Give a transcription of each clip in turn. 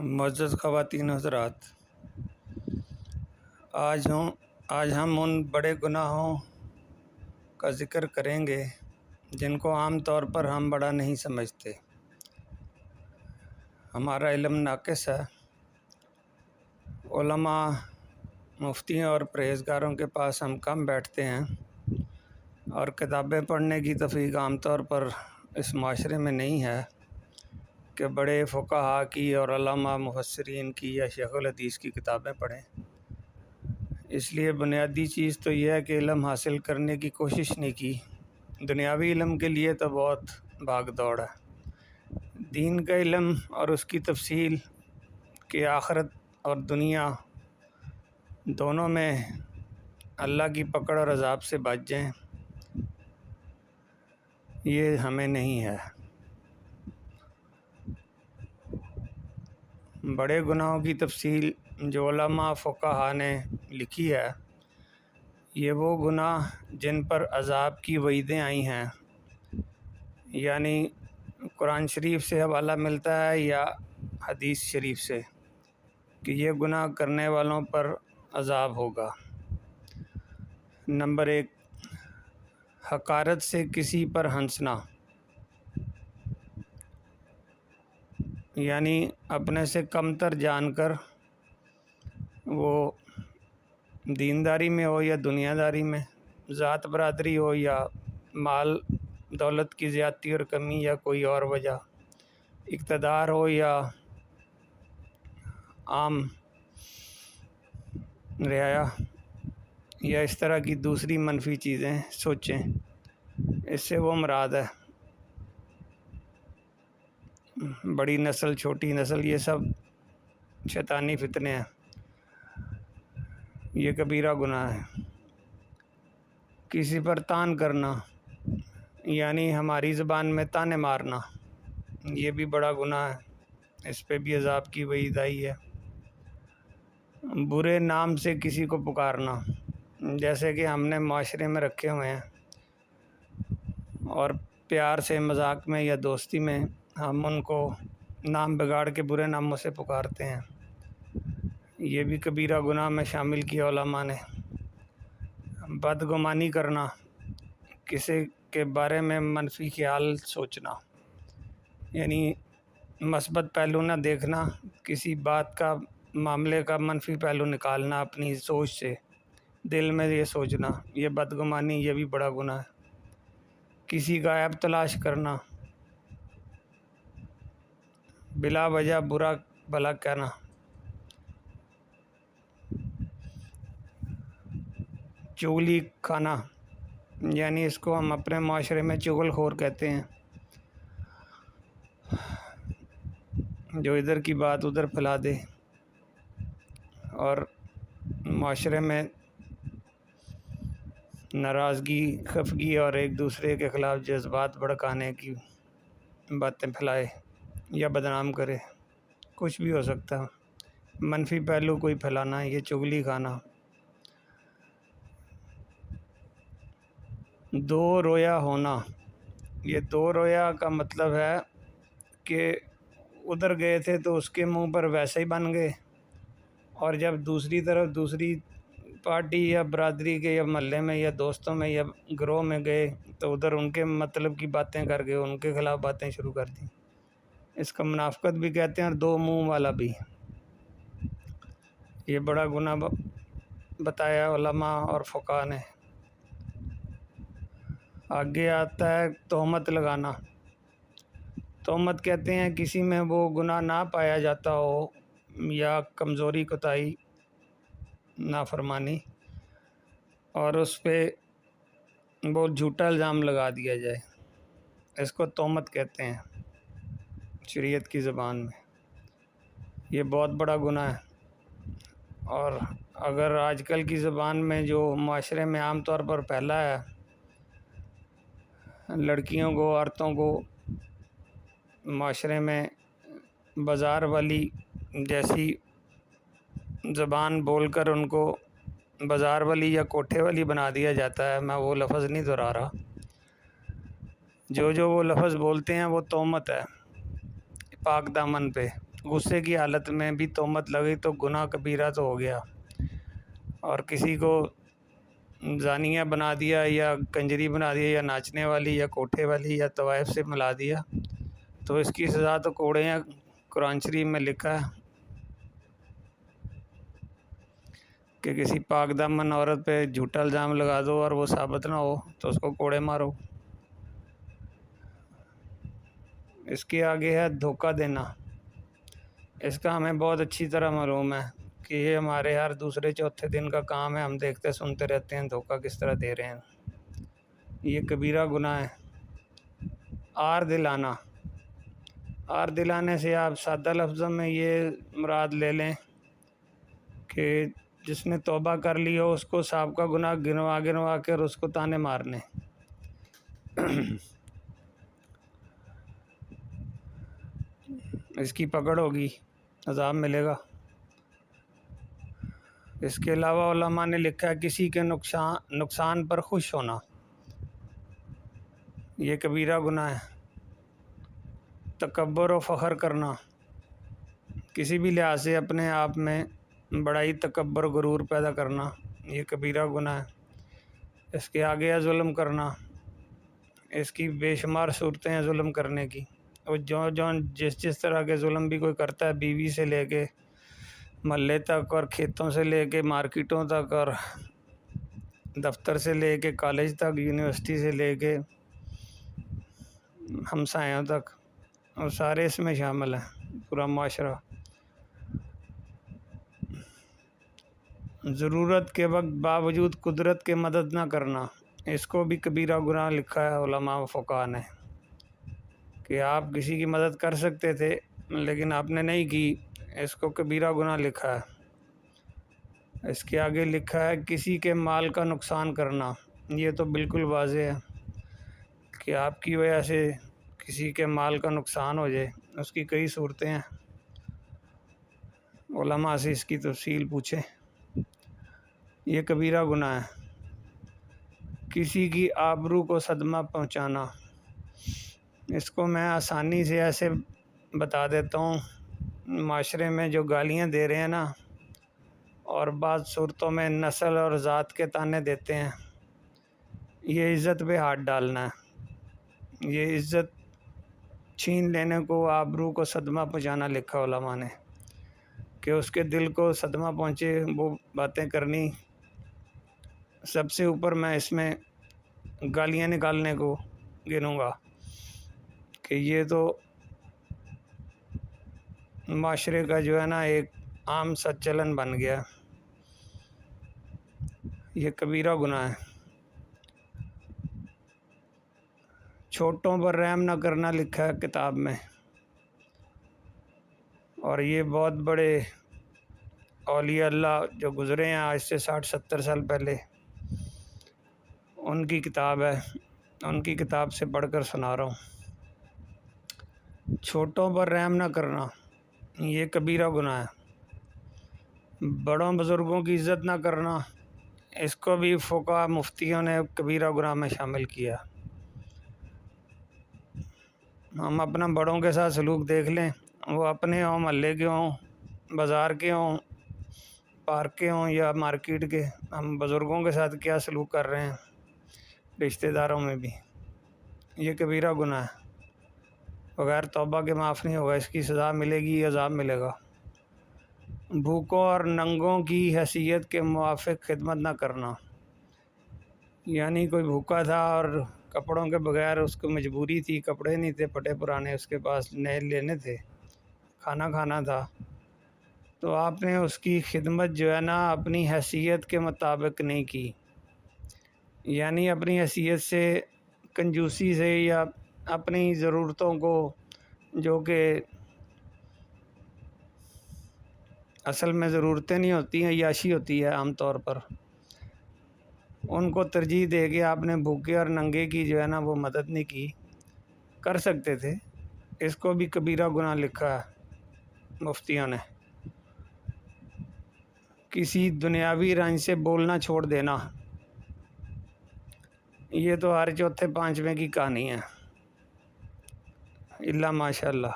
معزز خواتین حضرات، آج ہم ان بڑے گناہوں کا ذکر کریں گے جن کو عام طور پر ہم بڑا نہیں سمجھتے۔ ہمارا علم ناقص ہے۔ علماء، مفتیوں اور پرہیزگاروں کے پاس ہم کم بیٹھتے ہیں، اور کتابیں پڑھنے کی توفیق عام طور پر اس معاشرے میں نہیں ہے کہ بڑے فقہاء کی اور علماء مفسرین کی یا شیخ الحدیث کی کتابیں پڑھیں۔ اس لیے بنیادی چیز تو یہ ہے کہ علم حاصل کرنے کی کوشش نہیں کی۔ دنیاوی علم کے لیے تو بہت بھاگ دوڑ ہے۔ دین کا علم اور اس کی تفصیل کہ آخرت اور دنیا دونوں میں اللہ کی پکڑ اور عذاب سے بچ جائیں، یہ ہمیں نہیں ہے۔ بڑے گناہوں کی تفصیل جو علماء فقہاء نے لکھی ہے، یہ وہ گناہ جن پر عذاب کی وعیدیں آئی ہیں، یعنی قرآن شریف سے حوالہ ملتا ہے یا حدیث شریف سے کہ یہ گناہ کرنے والوں پر عذاب ہوگا۔ نمبر 1، حقارت سے کسی پر ہنسنا، یعنی اپنے سے کمتر جان کر، وہ دینداری میں ہو یا دنیا داری میں، ذات برادری ہو یا مال دولت کی زیادتی اور کمی یا کوئی اور وجہ، اقتدار ہو یا عام رعایا، یا اس طرح کی دوسری منفی چیزیں سوچیں، اس سے وہ مراد ہے۔ بڑی نسل، چھوٹی نسل، یہ سب شیطانی فتنے ہیں، یہ کبیرہ گناہ ہے۔ کسی پر تان کرنا، یعنی ہماری زبان میں تانے مارنا، یہ بھی بڑا گناہ ہے، اس پہ بھی عذاب کی وعید آئی ہے۔ برے نام سے کسی کو پکارنا، جیسے کہ ہم نے معاشرے میں رکھے ہوئے ہیں اور پیار سے، مذاق میں یا دوستی میں ہم ان کو نام بگاڑ کے برے ناموں سے پکارتے ہیں، یہ بھی کبیرہ گناہ میں شامل کیا علماء نے۔ بدگمانی کرنا، کسی کے بارے میں منفی خیال سوچنا، یعنی مثبت پہلو نہ دیکھنا، کسی بات کا، معاملے کا منفی پہلو نکالنا اپنی سوچ سے، دل میں یہ سوچنا، یہ بدگمانی، یہ بھی بڑا گناہ ہے۔ کسی کا عیب تلاش کرنا، بلا وجہ برا بھلا کہنا، چغلی کھانا، یعنی اس کو ہم اپنے معاشرے میں چغل خور کہتے ہیں، جو ادھر کی بات ادھر پھیلا دے اور معاشرے میں ناراضگی، خفگی اور ایک دوسرے کے خلاف جذبات بھڑکانے کی باتیں پھیلائے یا بدنام کرے، کچھ بھی ہو سکتا ہے، منفی پہلو کوئی پھیلانا، یہ چغلی کھانا۔ دو رویا ہونا، یہ دو رویا کا مطلب ہے کہ ادھر گئے تھے تو اس کے منہ پر ویسے ہی بن گئے، اور جب دوسری طرف دوسری پارٹی یا برادری کے یا محلے میں یا دوستوں میں یا گروہ میں گئے تو ادھر ان کے مطلب کی باتیں کر کے ان کے خلاف باتیں شروع کر دیں۔ اس کا منافقت بھی کہتے ہیں، اور دو منہ والا بھی۔ یہ بڑا گناہ بتایا علماء اور فقہاء نے۔ آگے آتا ہے تہمت لگانا۔ تہمت کہتے ہیں کسی میں وہ گناہ نہ پایا جاتا ہو یا کمزوری، کوتاہی، نافرمانی، اور اس پہ وہ جھوٹا الزام لگا دیا جائے، اس کو تہمت کہتے ہیں شریعت کی زبان میں۔ یہ بہت بڑا گناہ ہے، اور اگر آج کل کی زبان میں جو معاشرے میں عام طور پر پھیلا ہے، لڑکیوں کو، عورتوں کو معاشرے میں بازار والی جیسی زبان بول کر ان کو بازار والی یا کوٹھے والی بنا دیا جاتا ہے، میں وہ لفظ نہیں دہرا رہا، جو وہ لفظ بولتے ہیں وہ تہمت ہے پاک دامن پہ، غصے کی حالت میں بھی تہمت لگی تو گناہ کبیرہ تو ہو گیا، اور کسی کو زانیہ بنا دیا یا کنجری بنا دیا یا ناچنے والی یا کوٹھے والی یا طوائف سے ملا دیا تو اس کی سزا تو کوڑے ہیں۔ قرآن شریف میں لکھا ہے کہ کسی پاک دامن عورت پہ جھوٹا الزام لگا دو اور وہ ثابت نہ ہو تو اس کو کوڑے مارو۔ اس کے آگے ہے دھوکہ دینا۔ اس کا ہمیں بہت اچھی طرح معلوم ہے کہ یہ ہمارے ہر دوسرے چوتھے دن کا کام ہے، ہم دیکھتے سنتے رہتے ہیں دھوکہ کس طرح دے رہے ہیں۔ یہ کبیرہ گناہ ہے۔ آر دلانا، آر دلانے سے آپ سادہ لفظوں میں یہ مراد لے لیں کہ جس نے توبہ کر لی ہو اس کو سابقہ گناہ گنوا گنوا کر اس کو تانے مارنے۔ اس کی پکڑ ہوگی، عذاب ملے گا۔ اس کے علاوہ علماء نے لکھا ہے کسی کے نقصان پر خوش ہونا، یہ کبیرہ گناہ ہے۔ تکبر و فخر کرنا، کسی بھی لحاظ سے اپنے آپ میں بڑائی، تکبر، غرور پیدا کرنا، یہ کبیرہ گناہ ہے۔ اس کے آگے ہے ظلم کرنا۔ اس کی بے شمار صورتیں ہیں ظلم کرنے کی، اور جس طرح کے ظلم بھی کوئی کرتا ہے، بیوی سے لے کے محلے تک، اور کھیتوں سے لے کے مارکیٹوں تک، اور دفتر سے لے کے کالج تک، یونیورسٹی سے لے کے ہمسایوں تک، اور سارے اس میں شامل ہیں، پورا معاشرہ۔ ضرورت کے وقت باوجود قدرت کے مدد نہ کرنا، اس کو بھی کبیرہ گناہ لکھا ہے علماء و فقہاء نے، کہ آپ کسی کی مدد کر سکتے تھے لیکن آپ نے نہیں کی، اس کو کبیرہ گناہ لکھا ہے۔ اس کے آگے لکھا ہے کسی کے مال کا نقصان کرنا، یہ تو بالکل واضح ہے کہ آپ کی وجہ سے کسی کے مال کا نقصان ہو جائے۔ اس کی کئی صورتیں ہیں، علماء سے اس کی تفصیل پوچھیں۔ یہ کبیرہ گناہ ہے۔ کسی کی آبرو کو صدمہ پہنچانا، اس کو میں آسانی سے ایسے بتا دیتا ہوں، معاشرے میں جو گالیاں دے رہے ہیں نا، اور بعض صورتوں میں نسل اور ذات کے طعنے دیتے ہیں، یہ عزت پہ ہاتھ ڈالنا ہے۔ یہ عزت چھین لینے کو، آبرو کو صدمہ پہنچانا لکھا علماء نے، کہ اس کے دل کو صدمہ پہنچے، وہ باتیں کرنی۔ سب سے اوپر میں اس میں گالیاں نکالنے کو گنوں گا کہ یہ تو معاشرے کا جو ہے نا ایک عام سا چلن بن گیا، یہ کبیرہ گناہ ہے۔ چھوٹوں پر رحم نہ کرنا لکھا ہے کتاب میں، اور یہ بہت بڑے اولیاء اللہ جو گزرے ہیں آج سے 60-70 سال پہلے، ان کی کتاب ہے، ان کی کتاب سے پڑھ کر سنا رہا ہوں۔ چھوٹوں پر رحم نہ کرنا، یہ کبیرہ گناہ ہے۔ بڑوں بزرگوں کی عزت نہ کرنا، اس کو بھی فقہاء مفتیوں نے کبیرہ گناہ میں شامل کیا۔ ہم اپنا بڑوں کے ساتھ سلوک دیکھ لیں، وہ اپنے ہوں، محلے کے ہوں، بازار کے ہوں، پارک کے ہوں یا مارکیٹ کے، ہم بزرگوں کے ساتھ کیا سلوک کر رہے ہیں، رشتہ داروں میں بھی۔ یہ کبیرہ گناہ ہے، بغیر توبہ کے معاف نہیں ہوگا، اس کی سزا ملے گی، عذاب ملے گا۔ بھوکوں اور ننگوں کی حیثیت کے موافق خدمت نہ کرنا، یعنی کوئی بھوکا تھا اور کپڑوں کے بغیر اس کو مجبوری تھی، کپڑے نہیں تھے، پھٹے پرانے اس کے پاس، نئے لینے تھے، کھانا کھانا تھا، تو آپ نے اس کی خدمت جو ہے نا اپنی حیثیت کے مطابق نہیں کی، یعنی اپنی حیثیت سے کنجوسی سے یا اپنی ضرورتوں کو، جو کہ اصل میں ضرورتیں نہیں ہوتی ہیں، عیاشی ہوتی ہے عام طور پر، ان کو ترجیح دے کے آپ نے بھوکے اور ننگے کی جو ہے نا وہ مدد نہیں کی، کر سکتے تھے۔ اس کو بھی کبیرہ گناہ لکھا ہے مفتیوں نے۔ کسی دنیاوی رنج سے بولنا چھوڑ دینا، یہ تو ہر چوتھے پانچویں کی کہانی ہے، الا ماشاء اللہ۔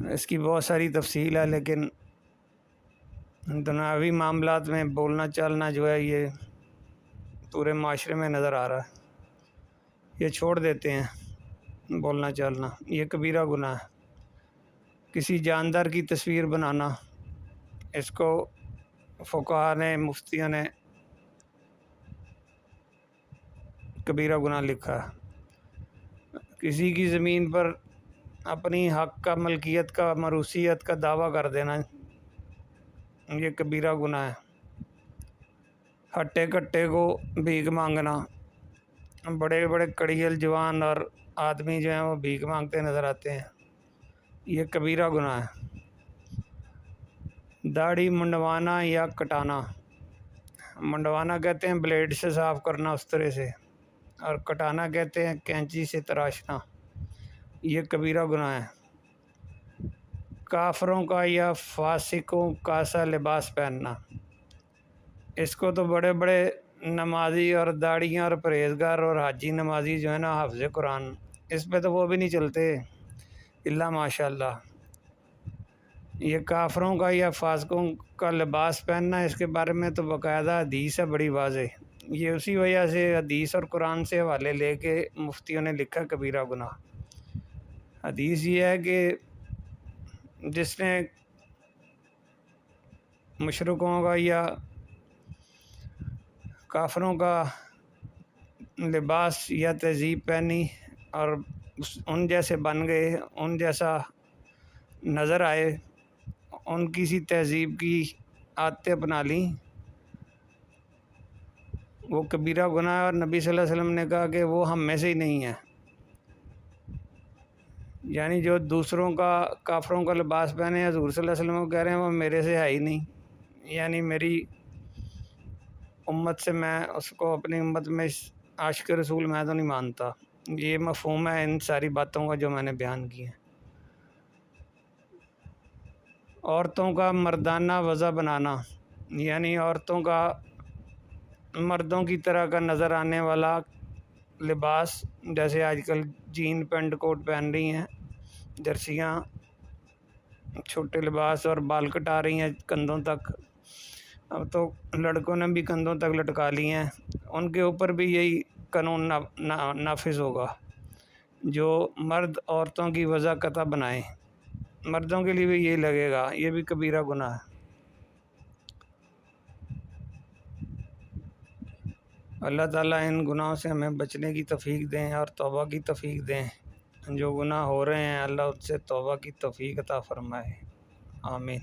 اس کی بہت ساری تفصیل ہے، لیکن دنیاوی معاملات میں بولنا چالنا جو ہے یہ پورے معاشرے میں نظر آ رہا ہے۔ یہ چھوڑ دیتے ہیں بولنا چالنا، یہ کبیرہ گناہ ہے۔ کسی جاندار کی تصویر بنانا، اس کو فقہا نے، مفتیوں نے کبیرہ گناہ لکھا ہے۔ کسی کی زمین پر اپنی حق کا، ملکیت کا، موروثیت کا دعویٰ کر دینا، یہ کبیرہ گناہ ہے۔ ہٹے کٹے کو بھیک مانگنا، بڑے بڑے کڑیل جوان اور آدمی جو ہیں وہ بھیک مانگتے نظر آتے ہیں، یہ کبیرہ گناہ ہے۔ داڑھی منڈوانا یا کٹانا، منڈوانا کہتے ہیں بلیڈ سے صاف کرنا اس طرح سے، اور کٹانا کہتے ہیں کینچی سے تراشنا، یہ کبیرہ گناہ ہے۔ کافروں کا یا فاسقوں کا سا لباس پہننا، اس کو تو بڑے بڑے نمازی اور داڑیاں اور پرہیزگار اور حاجی نمازی جو ہے نا، حافظ قرآن، اس پہ تو وہ بھی نہیں چلتے الا ماشاء اللہ۔ یہ کافروں کا یا فاسقوں کا لباس پہننا، اس کے بارے میں تو باقاعدہ حدیث ہے بڑی واضح۔ یہ اسی وجہ سے حدیث اور قرآن سے حوالے لے کے مفتیوں نے لکھا کبیرہ گناہ۔ حدیث یہ ہے کہ جس نے مشرکوں کا یا کافروں کا لباس یا تہذیب پہنی اور ان جیسے بن گئے، ان جیسا نظر آئے، ان کی سی تہذیب کی عادتیں اپنا لیں، وہ کبیرہ گناہ ہے۔ اور نبی صلی اللہ علیہ وسلم نے کہا کہ وہ ہم میں سے ہی نہیں ہے، یعنی جو دوسروں کا، کافروں کا لباس پہنے، حضور صلی اللہ علیہ وسلم کو کہہ رہے ہیں وہ میرے سے ہے ہی نہیں، یعنی میری امت سے میں اس کو اپنی امت میں عاشق رسول میں تو نہیں مانتا۔ یہ مفہوم ہے ان ساری باتوں کا جو میں نے بیان کی ہے۔ عورتوں کا مردانہ وضع بنانا، یعنی عورتوں کا مردوں کی طرح کا نظر آنے والا لباس، جیسے آج کل جین پینٹ کوٹ پہن رہی ہیں، جرسیاں، چھوٹے لباس اور بال کٹا رہی ہیں کندھوں تک، اب تو لڑکوں نے بھی کندھوں تک لٹکا لی ہیں، ان کے اوپر بھی یہی قانون نافذ ہوگا۔ جو مرد عورتوں کی وضع قطع بنائیں، مردوں کے لیے بھی یہی لگے گا، یہ بھی کبیرہ گناہ ہے۔ اللہ تعالیٰ ان گناہوں سے ہمیں بچنے کی توفیق دیں اور توبہ کی توفیق دیں۔ جو گناہ ہو رہے ہیں اللہ اس سے توبہ کی توفیق عطا فرمائے، آمین۔